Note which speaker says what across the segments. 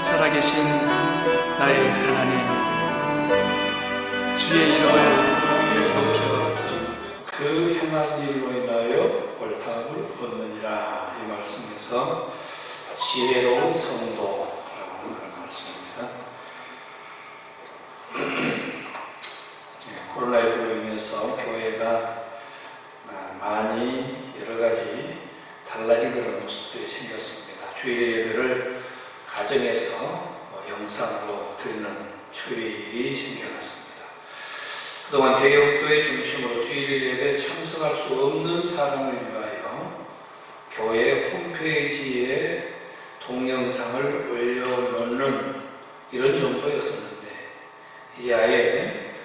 Speaker 1: 살아계신 나의 하나님, 주의 이름을 높여드립니다.
Speaker 2: 그 행한 일로 인하여 옳다함을 얻느니라. 이 말씀에서 지혜로운 성도라고 하는 그런 말씀입니다. 코로나19로 인해서 교회가 많이 여러 가지 달라진 그런 모습들이 생겼습니다. 주일 예배를 가정에서 영상으로 드리는 주일이 생겨났습니다. 그동안 대형교회 중심으로 주일 예배에 참석할 수 없는 사람을 위하여 교회 홈페이지에 동영상을 올려놓는 이런 정도였었는데, 이 아예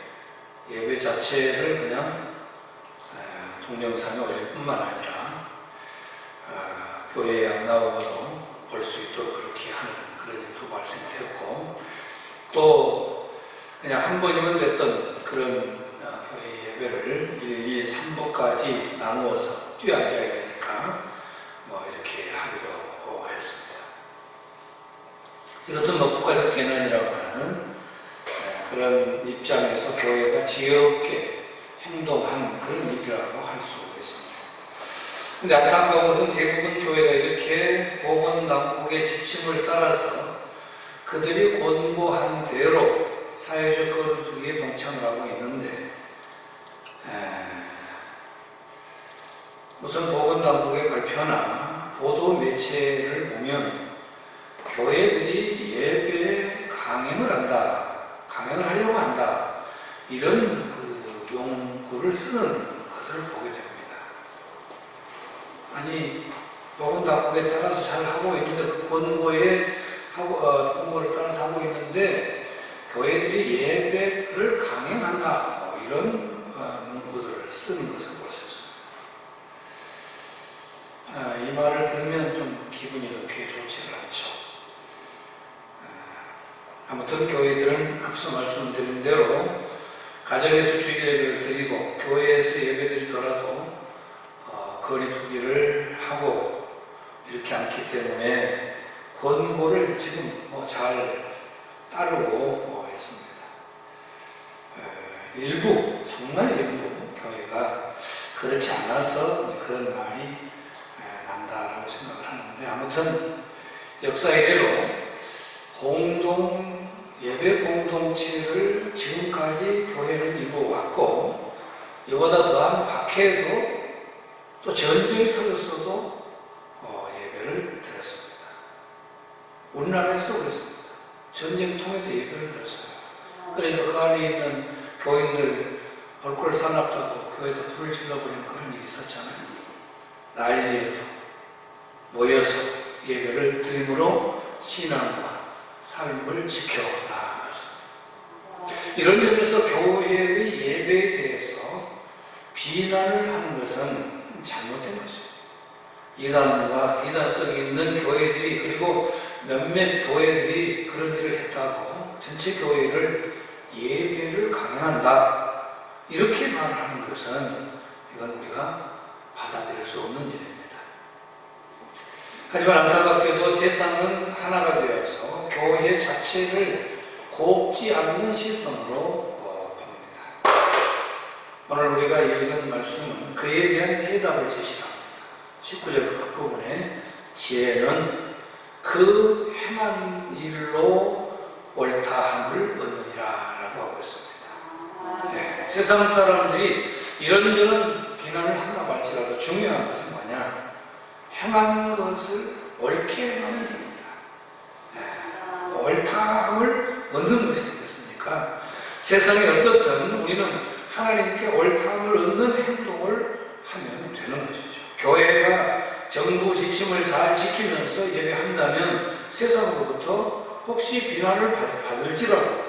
Speaker 2: 예배 자체를 그냥 동영상에 올릴 뿐만 아니라 교회에 안 나오고도 볼 수 있도록 그렇게 하는 그런 일도 발생되었고, 또 그냥 한 번이면 됐던 그런 교회 예배를 1, 2, 3부까지 나누어서 뛰어앉아야 되니까 이렇게 하기로 했습니다. 이것은 국가적 재난이라고 하는 그런 입장에서 교회가 지혜롭게 행동한 그런 일이라고 할 수 있습니다. 근데 안타까운 것은 대부분 교회가 이렇게 보건당국의 지침을 따라서 그들이 권고한 대로 사회적 거리두기에 동참을 하고 있는데, 무슨 보건당국의 발표나 보도 매체를 보면 교회들이 예배 강행을 하려고 한다, 이런 용구를 쓰는 것을 보게 됩니다. 아니, 보건당국에 따라서 잘 하고 있는데, 그 권고를 따라서 하고 있는데 교회들이 예배를 강행한다, 이런 문구들을 쓰는 것을 볼 수 있습니다. 이 말을 들으면 좀 기분이 그렇게 좋지를 않죠. 아무튼 교회들은 앞서 말씀드린 대로 가정에서 주일 예배를 드리고 교회에서 예배 드리더라도 거리두기를 하고 이렇게 않기 때문에 권고를 지금 잘 따르고 있습니다. 정말 일부 교회가 그렇지 않아서 그런 말이 난다라고 생각을 하는데, 아무튼 역사 이래로 예배 공동체를 지금까지 교회는 이루어왔고, 이보다 더한 박해도 또 전쟁이 터졌어도 예배를 드렸습니다. 우리나라에서도 그랬습니다. 전쟁 통해도 예배를 드렸어요. 그러니까 그 안에 있는 교인들 얼굴 사납다고 교회에다 불을 질러버리는 그런 일이 있었잖아요. 난리에도 모여서 예배를 드림으로 신앙과 삶을 지켜나갔습니다. 이런 점에서 교회의 예배에 대해서 비난을 하는 것은 잘못된 것입니다. 이단성이 있는 교회들이, 그리고 몇몇 교회들이 그런 일을 했다고 전체 교회를 예배를 강행한다, 이렇게 말하는 것은 이건 우리가 받아들일 수 없는 일입니다. 하지만 안타깝게도 세상은 하나가 되어서 교회 자체를 곱지 않는 시선으로 봅니다. 오늘 우리가 읽은 말씀은 그에 대한 해답을 제시합니다. 19절 그 부분에 지혜는 그 행한 일로 옳다함을 얻느니라 라고 하고 있습니다. 세상 사람들이 이런저런 비난을 한다고 할지라도 중요한 것은 뭐냐? 행한 것을 옳게 행하는 일입니다. 옳다함을 얻는 것이 되겠습니까? 세상이 어떻든 우리는 하나님께 옳다함을 얻는 행동을 하면 되는 것이죠. 교회가 정부 지침을 잘 지키면서 예배한다면 세상으로부터 혹시 비난을 받을지라도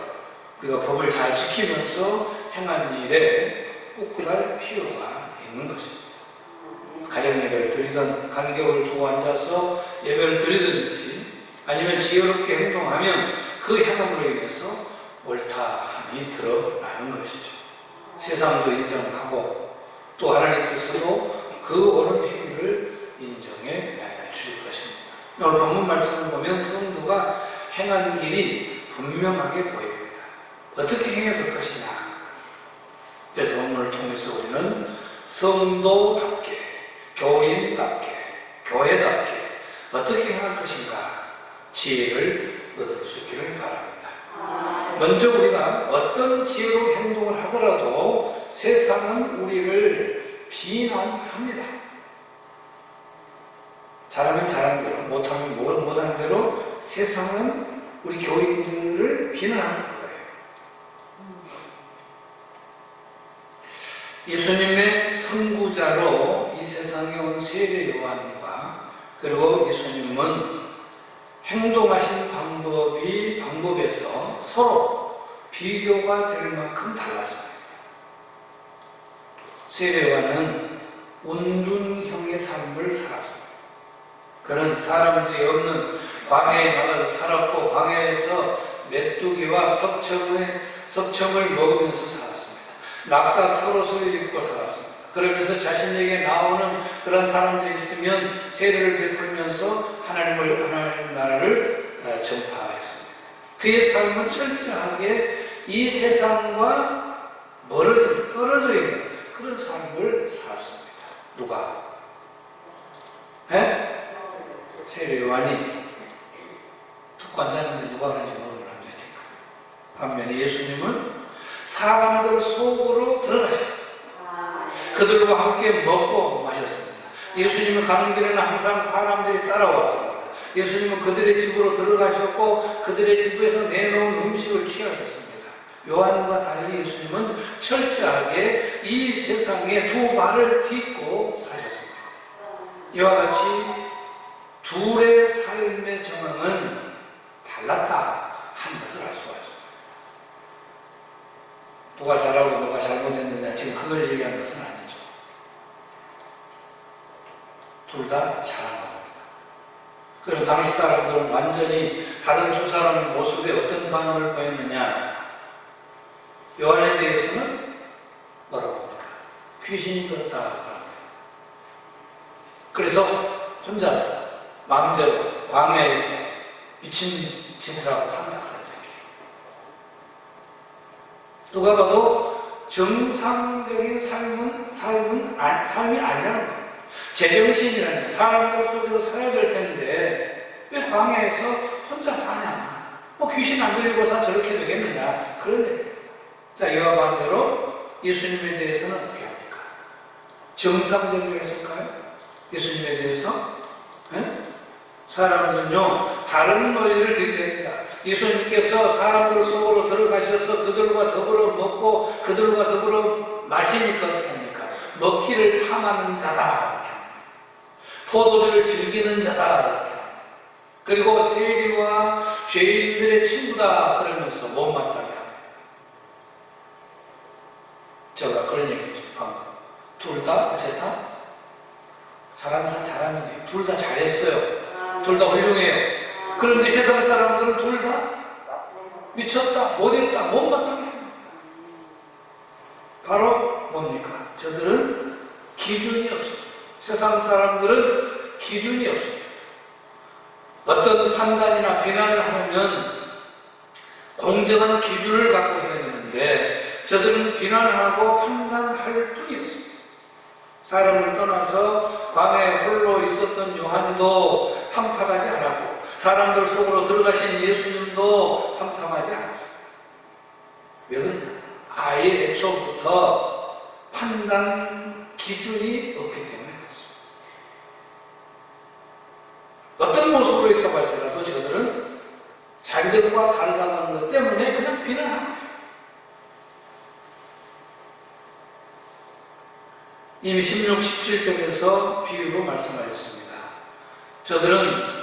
Speaker 2: 우리가 법을 잘 지키면서 행한 일에 묵묵할 필요가 있는 것입니다. 가정 예배를 드리든 간격을 두고 앉아서 예배를 드리든지 아니면 지혜롭게 행동하면 그 행함으로 인해서 옳다함이 드러나는 것이죠. 세상도 인정하고 또 하나님께서도 그 옳은 행위를 인정해 주실 것입니다. 오늘 본문 말씀을 보면 성도가 행한 길이 분명하게 보입니다. 어떻게 행해야 될 것이냐. 그래서 본문을 통해서 우리는 성도답게, 교인답게, 교회답게 어떻게 행할 것인가 지혜를 얻을 수 있기를 바랍니다. 먼저 우리가 어떤 지혜로 행동을 하더라도 세상은 우리를 비난합니다. 잘하면 잘한 대로, 못하면 못한 대로 세상은 우리 교인들을 비난하는 거예요. 예수님의 선구자로 이 세상에 온 세례 요한과 그리고 예수님은 행동하신 방법에서 서로 비교가 될 만큼 달랐습니다. 세례 요한은 운둔형의 삶을 살았습니다. 그는 사람들이 없는 광야에 나가서 살았고 광야에서 메뚜기와 석청을 먹으면서 살았습니다. 낙타 털옷을 입고 살았습니다. 그러면서 자신에게 나오는 그런 사람들이 있으면 세례를 베풀면서 하나님 나라를 전파했습니다. 그의 삶은 철저하게 이 세상과 떨어져 있는 그런 삶을 살았습니다. 누가? 세례 요한이 듣고 앉았는데 누가 그런지 모르면 안 되니까. 반면에 예수님은 사람들 속으로 들어가셨습니다. 그들과 함께 먹고 마셨습니다. 예수님은 가는 길에는 항상 사람들이 따라왔습니다. 예수님은 그들의 집으로 들어가셨고 그들의 집에서 내놓은 음식을 취하셨습니다. 요한과 달리 예수님은 철저하게 이 세상에 두 발을 딛고 사셨습니다. 이와 같이 둘의 삶의 정황은 달랐다 하는 것을 알 수가 있습니다. 누가 잘하고 누가 잘못했느냐 지금 그걸 얘기하는 것은 아니죠. 둘 다 잘한 겁니다. 그럼 당시 사람들은 완전히 다른 두 사람의 모습에 어떤 반응을 보였느냐. 요한에 대해서는 뭐라고 합니까? 귀신이 들었다. 그래서 혼자서 마음대로 광야에서 미친 짓을 하고 산다. 누가 봐도 정상적인 삶이 아니라는 거예요. 제정신이라는 사람들 속에서 살아야 될 텐데 왜 광야에서 혼자 사냐? 귀신 안 들리고서 저렇게 되겠느냐? 그런 얘기입니다. 자, 이와 반대로 예수님에 대해서는 어떻게 합니까? 정상적이었을까요? 예수님에 대해서? 사람들은요 다른 논리를 들이댑니다. 예수님께서 사람들 속으로 들어가셔서 그들과 더불어 먹고 그들과 더불어 마시니까 어떻게 합니까? 먹기를 탐하는 자다 이렇게 합니다. 포도주를 즐기는 자다 이렇게 합니다. 그리고 세리와 죄인들의 친구다 그러면서 못마땅해 합니다. 제가 그런 얘기했죠 방금. 둘 다 어쨌다 잘하는 사람 잘하는 둘 다 잘했어요. 둘 다 훌륭해요. 그런데 세상 사람들은 둘 다 미쳤다, 못했다, 못마땅해 합니다. 바로 뭡니까? 저들은 기준이 없습니다. 세상 사람들은 기준이 없습니다. 어떤 판단이나 비난을 하면 공정한 기준을 갖고 해야 되는데 저들은 비난하고 판단할 뿐이었습니다. 사람을 떠나서 광야에 홀로 있었던 요한도 탐탁하지 않았고 사람들 속으로 들어가신 예수님도 탐탐하지 않았습니다. 왜 그러냐? 아예 애초부터 판단 기준이 없기 때문에 그렇습니다. 어떤 모습으로 있다고 할지라도 저들은 자기들과 다르다는 것 때문에 그냥 비난한 거예요. 이미 16, 17절에서 비유로 말씀하셨습니다. 저들은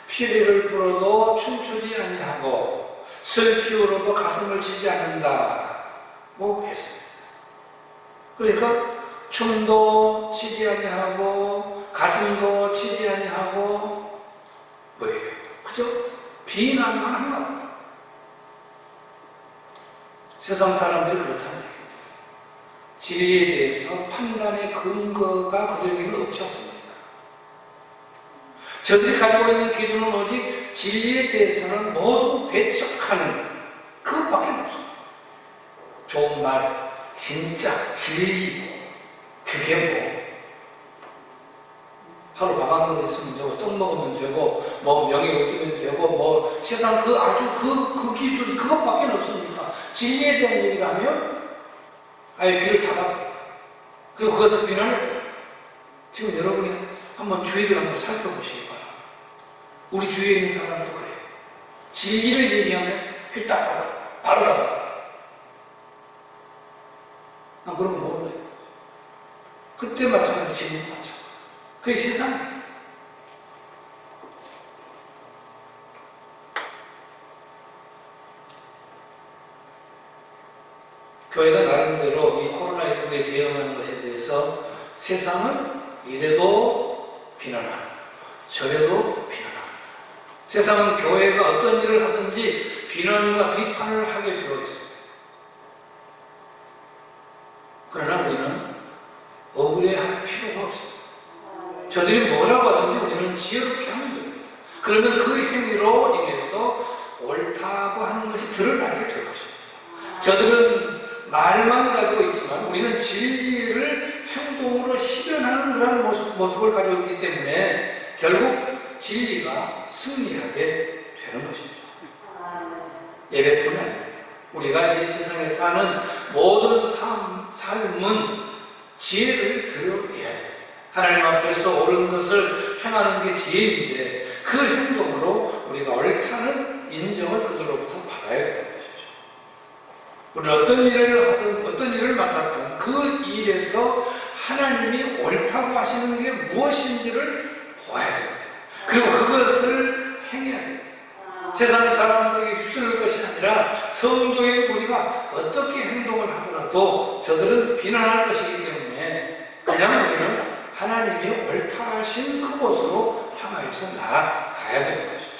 Speaker 2: 피리를 불어도 춤추지 아니하고 슬피우로도 가슴을 치지 않는다고 했습니다. 그러니까 춤도 치지 아니하고 가슴도 치지 아니하고 뭐예요? 그죠? 비난만 한 겁니다. 세상 사람들이 그렇다는 얘기입니다. 진리에 대해서 판단의 근거가 그들에게는 없지 않습니까? 저들이 가지고 있는 기준은 오직 진리에 대해서는 모두 배척하는 그것밖에 없어요. 좋은 말, 진짜, 진리, 그게 뭐 하루 밥 한 그릇 있으면 되고 떡 먹으면 되고 뭐 명예 얻으면 되고 뭐 세상 그 아주 그 기준 그것밖에 없으니까 진리에 대한 얘기를 하면 아예 귀를 닫아. 그리고 그것을 비난을 지금 여러분이 한번 주위를 한번 살펴보시기 바랍니다. 우리 주위에 있는 사람도 그래요. 진리를 얘기하면 귀 딱 닫아. 바로 닫아. 난 그런 거 모른다. 그때 마찬가지 진리도 마찬가지. 그게 세상이에요. 교회가 나름대로 이 코로나19에 대응하는 것에 대해서 세상은 이래도 비난하고 저래도 비난하고 세상은 교회가 어떤 일을 하든지 비난과 비판을 하게 되어 있습니다. 그러나 우리는 억울해할 필요가 없습니다. 저들이 뭐라고 하든지 우리는 지혜롭게 하면 됩니다. 그러면 그 행위로 인해서 옳다고 하는 것이 드러나게 될 것입니다. 저들은 말만 가지고 있지만 우리는 진리를 행동으로 실현하는 그런 모습을 가지고 있기 때문에 결국 진리가 승리하게 되는 것이죠. 예배뿐만 아니라 우리가 이 세상에 사는 모든 삶은 지혜를 드러내야 됩니다. 하나님 앞에서 옳은 것을 행하는 게 지혜인데 그 행동으로 우리가 옳다는 인정을 그들로부터 받아야 되는 것이죠. 우리는 어떤 일을 하든 어떤 일을 맡았든 그 일에서 하나님이 옳다고 하시는 게 무엇인지를 보아야 됩니다. 그리고 그것을 행해야 됩니다. 세상 사람들에게 휩쓸릴 것이 아니라 성도의 우리가 어떻게 행동을 하더라도 저들은 비난할 것이기 때문에 그냥 우리는 하나님이 옳다 하신 그곳으로 향하여서 나아가야 되는 것이죠.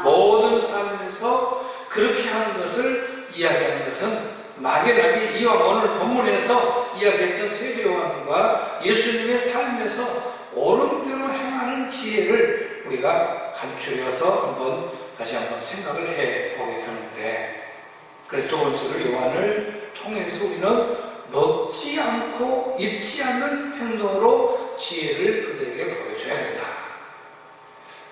Speaker 2: 모든 삶에서 그렇게 하는 것을 이야기하는 것은 막연하게 이와 오늘 본문에서 이야기했던 세례요한과 예수님의 삶에서 옳은 대로 행하는 지혜를 우리가 감추려서 다시 한번 생각을 해보게 되는데, 그래서 두 번째로 요한을 통해서 우리는 먹지 않고 입지 않는 행동으로 지혜를 그들에게 보여줘야 된다.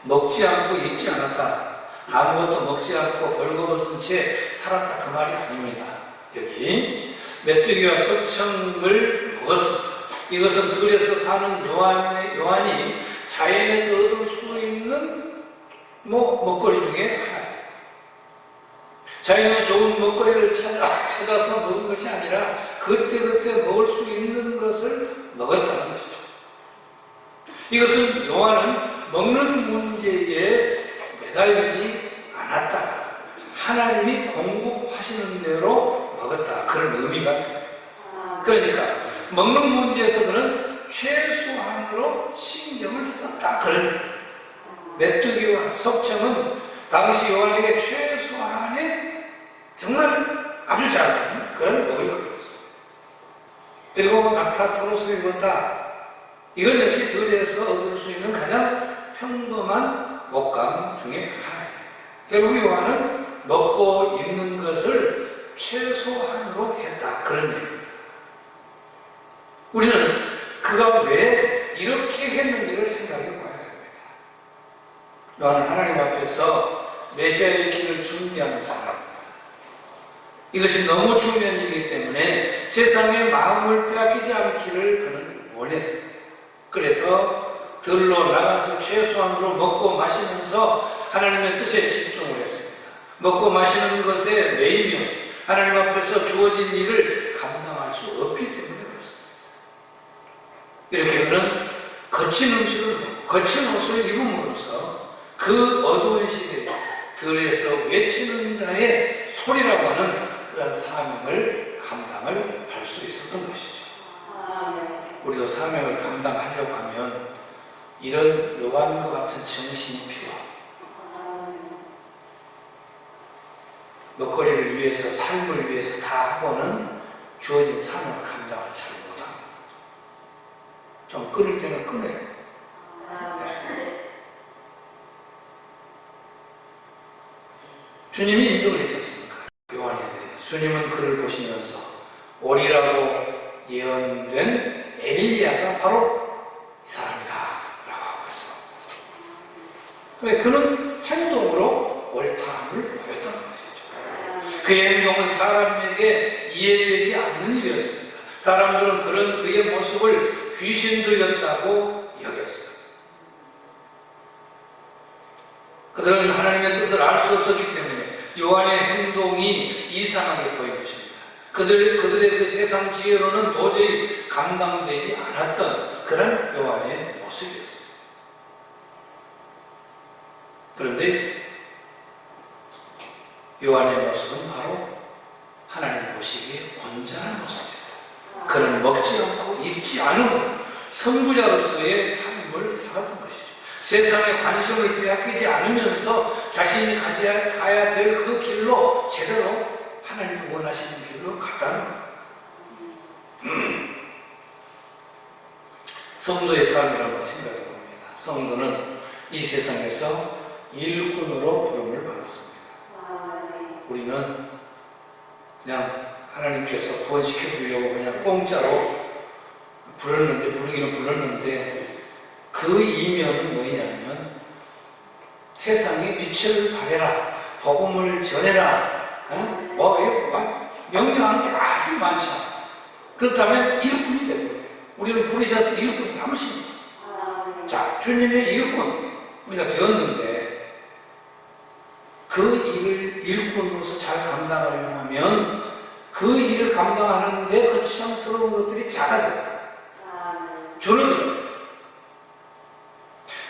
Speaker 2: 먹지 않고 입지 않았다. 아무것도 먹지 않고 벌거벗은 채 살았다. 그 말이 아닙니다. 여기 메뚜기와 석청을 먹었습니다. 이것은 들에서 사는 요한이 자연에서 얻을 수 있는 먹거리 중에 하나입니다. 자연에 좋은 먹거리를 찾아서 먹은 것이 아니라 그때그때 먹을 수 있는 것을 먹었다는 것이죠. 이것은 요한은 먹는 문제에 매달리지 않았다. 하나님이 공급하시는 대로 먹었다. 그런 의미가 됩니다. 그러니까 먹는 문제에서 그는 최소한으로 신경을 썼다. 그런 메뚜기와 석청은 당시 요한에게 최소한의 정말 아주 작은 그런 먹을거리였습니다. 그리고 낙타토로스를 입었다. 이건 역시 들에서 얻을 수 있는 가장 평범한 먹감 중에 하나입니다. 결국 요한은 먹고 입는 것을 최소한으로 했다. 그런 얘기입니다. 우리는 그가 왜 이렇게 했는지를 생각해 봐야 됩니다. 요한은 하나님 앞에서 메시아의 길을 준비하는 사람입니다. 이것이 너무 중요한 일이기 때문에 세상의 마음을 빼앗기지 않기를 그는 원했습니다. 그래서 들로 나가서 최소한으로 먹고 마시면서 하나님의 뜻에 집중을 했습니다. 먹고 마시는 것에 매이며 하나님 앞에서 주어진 일을 감당할 수 없기 때문에 그렇습니다. 이렇게 그는 거친 음식을 먹고 거친 옷을 입음으로써 그 어두운 시대에 들에서 외치는 자의 소리라고 하는 그런 사명을 감당을 할 수 있었던 것이죠. 우리도 사명을 감당하려고 하면 이런 요한과 같은 정신이 필요합니다. 먹거리를 위해서, 삶을 위해서 다 하고는 주어진 사명을 감당을 잘 못합니다. 좀 끊을 때는 끊어야 돼요. 주님이 인정을 해줬습니까? 요한에 대해 주님은 그를 보시면서 오리라고 예언된 엘리야가 바로 이 사람이다 라고 하고 있어요. 그래, 그는 행동으로 옳다함을 보였던 것이죠. 그의 행동은 사람에게 이해되지 않는 일이었습니다. 사람들은 그의 모습을 귀신 들렸다고 여겼어요. 그들은 하나님의 뜻을 알 수 없었기 때문에 요한의 행동이 이상하게 보인 것입니다. 그들의 그 세상 지혜로는 도저히 감당되지 않았던 그런 요한의 모습이었어요. 그런데 요한의 모습은 바로 하나님 보시기에 온전한 모습입니다. 그는 먹지 않고 입지 않으므로 선구자로서의 삶을 살았던 것이죠. 세상에 관심을 빼앗기지 않으면서 자신이 가야 될 그 길로 제대로 하나님이 원하시는 길로 갔다는 거예요. 성도의 삶이라고 생각해 봅니다. 성도는 이 세상에서 일꾼으로 부름을 받았습니다. 우리는 그냥 하나님께서 구원시켜 주려고 그냥 공짜로 부르기는 불렀는데 그 이면은 뭐냐면 세상에 빛을 발해라, 복음을 전해라, 명령한 게 아주 많죠. 그렇다면 일꾼이 되고 우리는 부르셔서 일꾼 삼으십니다. 자, 주님의 일꾼 우리가 되었는데 그 일을 일꾼으로서 잘 감당하려면 하면 그 일을 감당하는데 거추장스러운 것들이 작아져요. 주는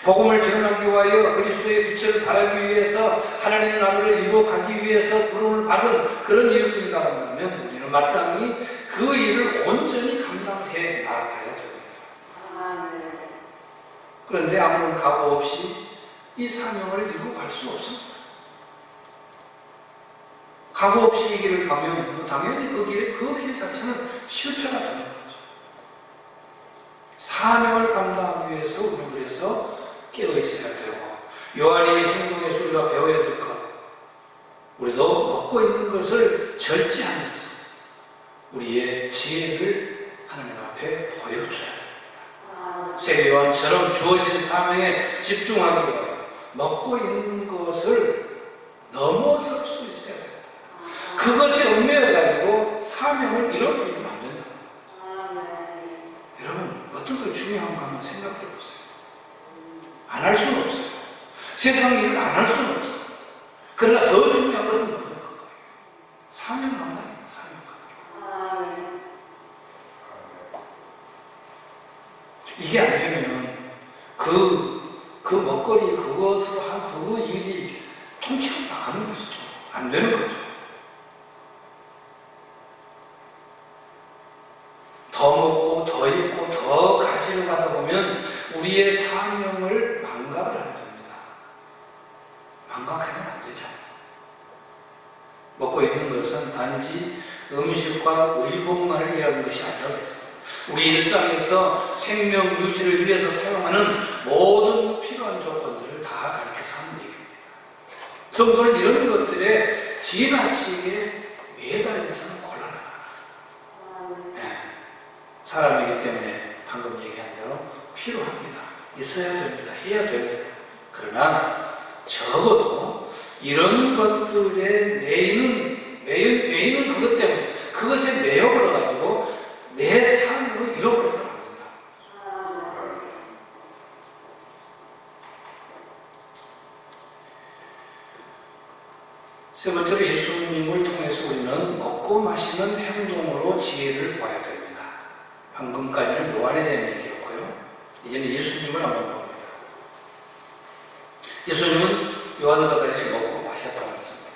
Speaker 2: 복음을 전하기 위하여 그리스도의 빛을 발하기 위해서 하나님 나라를 이루어가기 위해서 부름을 받은 그런 일꾼이다 하면 우리는 마땅히 그 일을 온전히 감당해 나가야 됩니다. 그런데 아무런 각오 없이 이 사명을 이루어갈 수 없습니다. 각오 없이 이 길을 가면 당연히 그 길 자체는 실패가 되는 거죠. 사명을 감당하기 위해서 우리는 그래서 깨어 있어야 되고 요한의 행동의 소리가 배워야 될 것, 우리도 먹고 있는 것을 절제하면서 우리의 지혜를 하나님 앞에 보여줘야 됩니다. 聖 요한처럼 주어진 사명에 집중하기 위하여 먹고 있는 것을 넘어설 수 있어야 됩니다. 그것이 얽매여가지고 사명을 잃어버리면 안 된다. 여러분, 어떤 게 중요한가 한번 생각해 보세요. 안 할 수는 없어요. 세상 일을 안 할 수는 없어요. 그러나 더 중요한 것은 뭐냐, 그거예요. 사명 감당입니다. 사명 감당. 이게 안 되면 그 먹거리, 그것을 한 그 일이 통째로 나가는 것이죠. 안 되는 거죠. 더 먹고 더 입고 더 가지러 가다 보면 우리의 사명을 망각을 안 됩니다. 망각하면 안 되죠. 먹고 있는 것은 단지 음식과 의복만을 위한 것이 아니라고 했습니다. 우리 일상에서 생명 유지를 위해서 사용하는 모든 필요한 조건들을 다 가르쳐서 하는 얘기입니다. 성도는 이런 것들에 지나치게 매달려서는 곤란합니다. 네. 사람이기 때문에 방금 얘기한 대로 필요합니다. 있어야 됩니다. 해야 됩니다. 그러나 적어도 이런 것들에 매이는 그것 때문에 그것에 매여버려가지고 내 삶을 잃어버려서는 안 된다. 세 번째로 예수님을 통해서 우리는 먹고 마시는 행동으로 지혜를 보아야 됩니다. 방금까지는 요한에 대한 얘기였고요. 이제는 예수님을 한번 봅니다. 예수님은 요한과 달리 먹고 마셨다고 했습니다.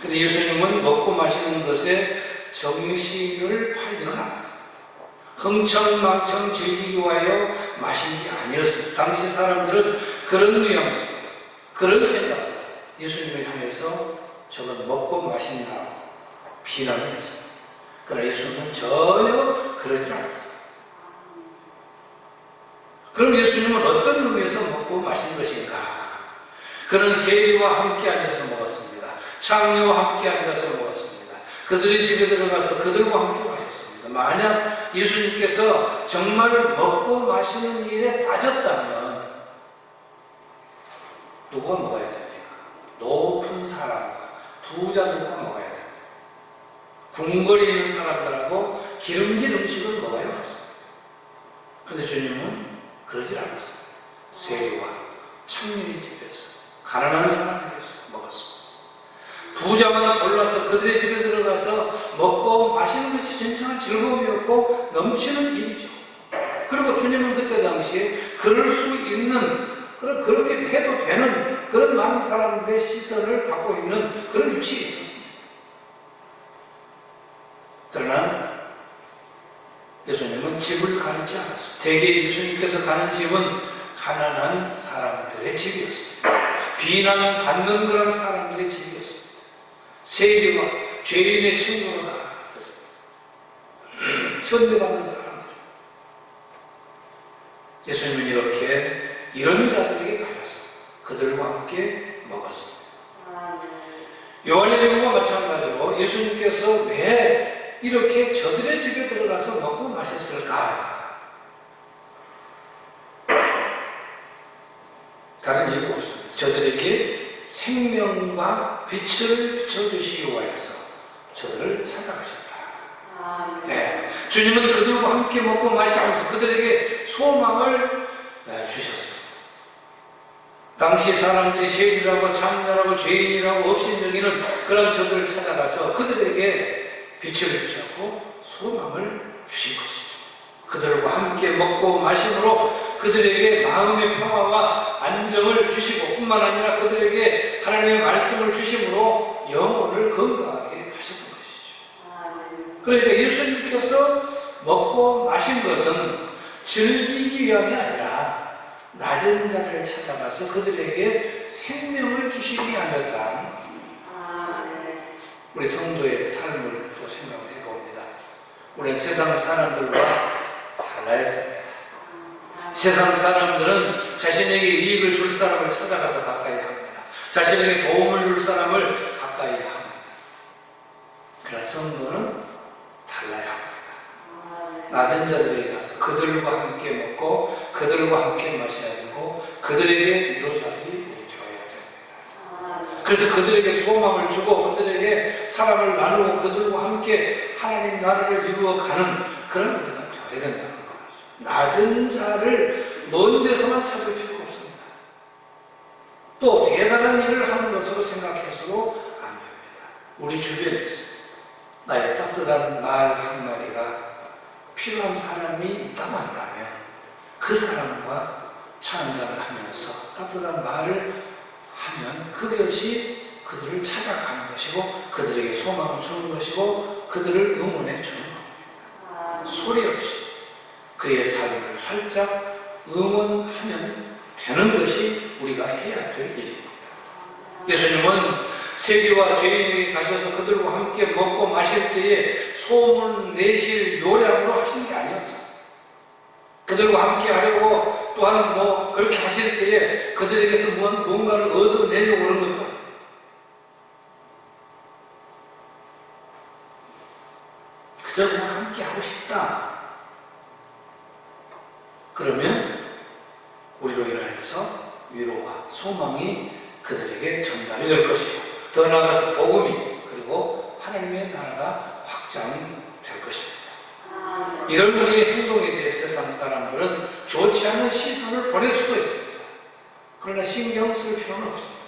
Speaker 2: 근데 예수님은 먹고 마시는 것에 정신을 팔지는 않았습니다. 흥청망청 즐기기 위하여 마신 게 아니었습니다. 당시 사람들은 그런 뉘앙스, 그런 생각, 예수님을 향해서 저건 먹고 마신다 비난을 했습니다. 그러나 예수님은 전혀 그러지 않았습니다. 그럼 예수님은 어떤 의미에서 먹고 마신 것인가? 그는 세리와 함께 앉아서 먹었습니다. 창녀와 함께 앉아서 먹었습니다. 그들의 집에 들어가서 그들과 함께 마셨습니다. 만약 예수님께서 정말 먹고 마시는 일에 빠졌다면 누구가 먹어야 됩니까? 높은 사람과 부자들과 먹어야 됩니다. 궁궐에 있는 사람들하고 기름진 음식을 먹어야 맞습니다. 그런데 주님은 그러질 않았습니다. 세리와 창녀의 집에서, 가난한 사람에게서 먹었습니다. 부자만 골라서 그들의 집에 들어가서 먹고 마시는 것이 진정한 즐거움이었고 넘치는 일이죠. 그리고 주님은 그때 당시에 그럴 수 있는, 그렇게 해도 되는 그런 많은 사람들의 시선을 갖고 있는 그런 위치에 있었습니다. 그러나 예수님은 집을 가리지 않았습니다. 대개 예수님께서 가는 집은 가난한 사람들의 집이었습니다. 비난받는 그런 사람들의 집이었습니다. 세리와 죄인의 친구로 나아갔습니다. 천대받는 사람들. 예수님은 이렇게 이런 자들에게 가셨습니다. 그들과 함께 먹었습니다. 요한일행과 마찬가지로 예수님께서 왜 이렇게 저들의 집에 들어가서 먹고 마셨을까? 다른 이유가 없습니다. 저들에게 생명과 빛을 비춰주시기 위해서 저들을 찾아가셨다. 네. 주님은 그들과 함께 먹고 마시면서 그들에게 소망을 주셨습니다. 당시 사람들이 세리라고 창녀라고 죄인이라고 업신여기는 그런 저들을 찾아가서 그들에게 빛을 주셨고 소망을 주신 것이죠. 그들과 함께 먹고 마심으로 그들에게 마음의 평화와 안정을 주시고 뿐만 아니라 그들에게 하나님의 말씀을 주심으로 영혼을 건강하게 하셨던 것이죠. 그러니까 예수님께서 먹고 마신 것은 즐기기 위함이 아니라 낮은 자를 찾아가서 그들에게 생명을 주시기 위함이었다. 우리 성도의 삶을 또 생각을 해봅니다. 우리는 세상 사람들과 달라야 됩니다. 세상 사람들은 자신에게 이익을 줄 사람을 찾아가서 가까이 합니다. 자신에게 도움을 줄 사람을 가까이 합니다. 그러나 성도는 달라야 합니다. 낮은 자들에게 가서 그들과 함께 먹고 그들과 함께 마셔야 되고 그들에게 위로자들이 되어야 됩니다. 그래서 그들에게 소망을 주고 그들에게 사랑을 나누고 그들과 함께 하나님 나라를 이루어가는 그런 우리가 되어야 된다는 거죠. 낮은 자를 먼 데서만 찾을 필요가 없습니다. 또 대단한 일을 하는 것으로 생각해서도 안 됩니다. 우리 주변에서 나의 따뜻한 말 한마디가 필요한 사람이 있다고 한다면 그 사람과 차 한잔을 하면서 따뜻한 말을 하면 그것이 그들을 찾아가는 것이고 그들에게 소망을 주는 것이고 그들을 응원해 주는 겁니다. 소리 없이 그의 삶을 살짝 응원하면 되는 것이 우리가 해야 될 일입니다. 예수님은 세리와 죄인에게 가셔서 그들과 함께 먹고 마실 때에 소문 내실 요량으로 하신 게 아니었어요. 그들과 함께 하려고 또한 그렇게 하실 때에 그들에게서 뭔가를 얻어내려고 그런 것도 아니에요. 그저 그냥 함께 하고 싶다. 그러면 우리로 인하여서 위로와 소망이 그들에게 전달이 될 것이고 더 나아가서 복음이 그리고 하나님의 나라가 확장될 것입니다. 이런 우리의 행동에 대해 세상 사람들은 좋지 않은 시선을 보낼 수도 있습니다. 그러나 신경 쓸 필요는 없습니다.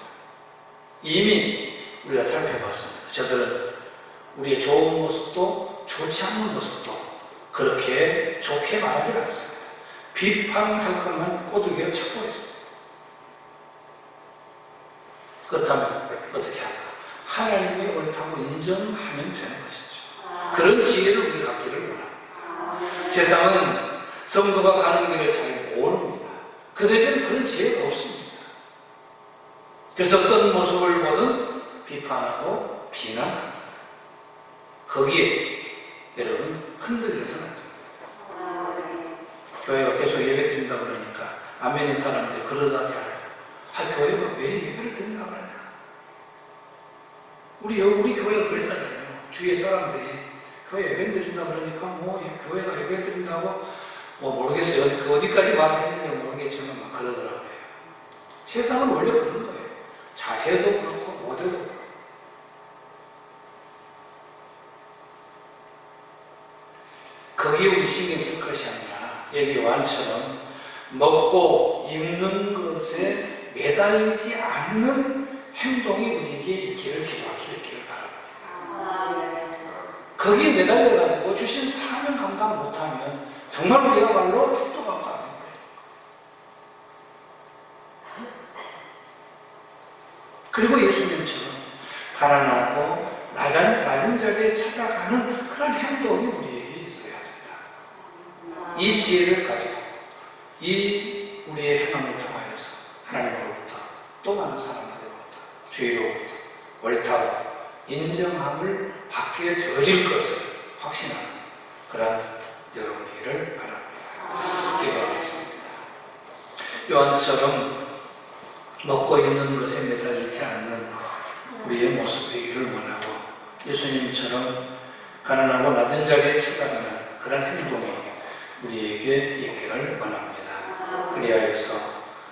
Speaker 2: 이미 우리가 살펴봤습니다. 저들은 우리의 좋은 모습도 좋지 않은 모습도 그렇게 좋게 말하지 않습니다. 비판할 것만 꼬드겨 찾고 있습니다. 그렇다면 어떻게 할까? 하나님이 옳다고 인정하면 되는 것이죠. 그런 지혜를 우리가 갖기를 원합니다. 세상은 성도가 가는 길을 잘 모릅니다. 그들에게는 그런 지혜가 없습니다. 그래서 어떤 모습을 보든 비판하고 비난합니다. 거기에 여러분 흔들려서는 안 됩니다. 교회가 계속 예배 드린다 그러니까 아멘인 사람들이 그러다잖아요. 교회가 왜 예배를 드린다 그러냐? 우리 교회가 그랬잖아요. 주위의 사람들이 교회 예배 드린다 그러니까 교회가 예배 드린다고 모르겠어요. 그 어디까지 말했는지 모르겠지만 막 그러더라고요. 세상은 원래 그런 거예요. 잘해도 그렇고 못해도 그렇고. 거기에 우리 신경 쓸 것이 아니라 여기 요한처럼 먹고 입는 것에 매달리지 않는 행동이 우리에게 있기를 기도할 수 있기를 바랍니다. 거기에 매달려가지고 주신 사명 감당 못하면 정말 우리야말로 택도 받고 안 되는 거예요. 그리고 예수님처럼 가난하고 낮은 자리에 찾아가는 그런 행동이 우리에게 있어야 합니다. 이 지혜를 가지고 이 우리의 행함을 통하여서 하나님으로부터 또 많은 사람들로부터 주의로부터 옳다고 인정함을 받게 되어질 것을 확신하는 그런 여러분이기를 바랍니다. 기도하겠습니다. 요한처럼 먹고 입는 것에 매달리지 않는 우리의 모습이기를 원하고 예수님처럼 가난하고 낮은 자리에 찾아가는 그런 행동이 우리에게 있기를 원합니다. 그리하여서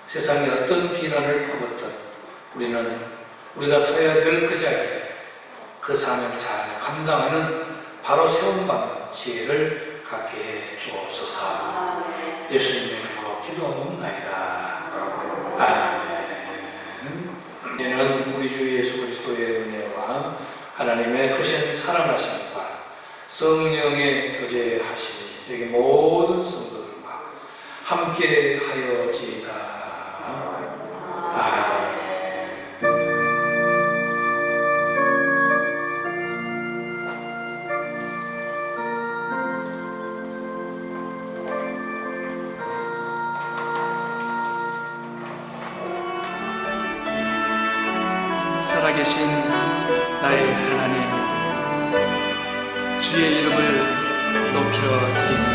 Speaker 2: 세상에 어떤 비난을 퍼붓든 우리는 우리가 서야 될 그 자리에 그 사명 잘 감당하는 바로 세움받는 지혜를 갖게 해 주옵소서. 예수님의 이름으로 기도하옵나이다. 아멘. 이제는 우리 주 예수 그리스도의 은혜와 하나님의 크신 사랑하심과 성령의 교제하심이 여기 모든 성도들과 함께 하여지이다. 아멘.
Speaker 1: 살아계신 나의 하나님, 주의 이름을 높여드립니다.